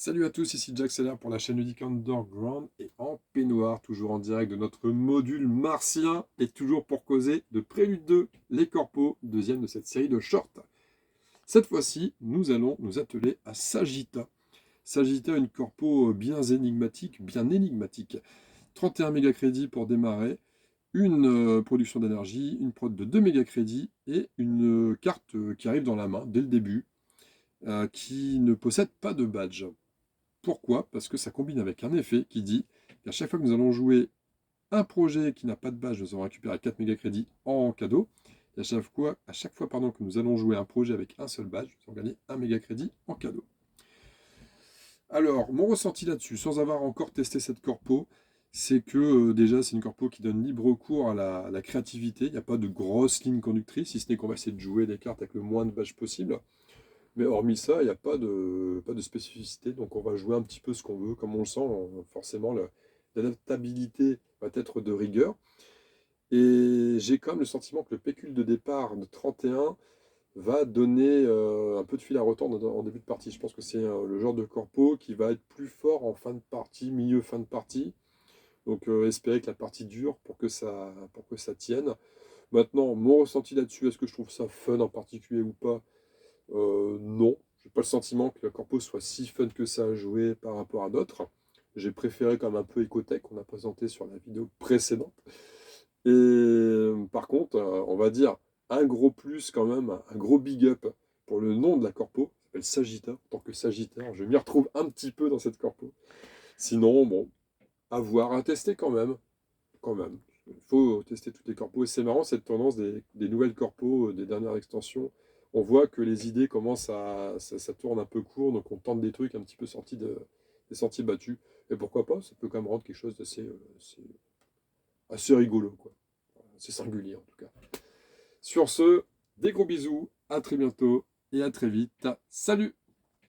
Salut à tous, ici Jack Seller pour la chaîne Ludique Underground et en peignoir, toujours en direct de notre module martien et toujours pour causer de Prélude 2, les corpos, deuxième de cette série de shorts. Cette fois-ci, nous allons nous atteler à Sagitta. Sagitta, une corpo bien énigmatique. 31 méga crédits pour démarrer, une production d'énergie, une prod de 2 méga crédits et une carte qui arrive dans la main dès le début, qui ne possède pas de badge. Pourquoi? Parce que ça combine avec un effet qui dit qu'à chaque fois que nous allons jouer un projet qui n'a pas de badge, nous allons récupérer 4 méga crédits en cadeau. Et à chaque fois que nous allons jouer un projet avec un seul badge, nous allons gagner 1 méga crédit en cadeau. Alors, mon ressenti là-dessus, sans avoir encore testé cette corpo, c'est que déjà, c'est une corpo qui donne libre cours à la créativité. Il n'y a pas de grosse ligne conductrice, si ce n'est qu'on va essayer de jouer des cartes avec le moins de badges possible. Mais hormis ça, il n'y a pas de spécificité, donc on va jouer un petit peu ce qu'on veut, comme on le sent, forcément l'adaptabilité va être de rigueur. Et j'ai quand même le sentiment que le pécule de départ de 31 va donner un peu de fil à retordre en début de partie. Je pense que c'est le genre de corpo qui va être plus fort en fin de partie, milieu fin de partie. Donc espérer que la partie dure pour que ça tienne. Maintenant, mon ressenti là-dessus, est-ce que je trouve ça fun en particulier ou pas? Non, j'ai pas le sentiment que la corpo soit si fun que ça à jouer par rapport à d'autres. J'ai préféré comme un peu Ecotech qu'on a présenté sur la vidéo précédente. Et par contre, on va dire un gros plus quand même, un gros big up pour le nom de la corpo, ça s'appelle Sagitta. En tant que Sagittaire, je m'y retrouve un petit peu dans cette corpo. Sinon, bon, à voir, à tester quand même. Quand même. Il faut tester toutes les corpos. Et c'est marrant cette tendance des nouvelles corpos, des dernières extensions. On voit que les idées commencent ça tourne un peu court, donc on tente des trucs un petit peu sortis des sentiers battus. Et pourquoi pas, ça peut quand même rendre quelque chose d'assez assez rigolo, quoi. C'est singulier en tout cas. Sur ce, des gros bisous, à très bientôt et à très vite. Salut!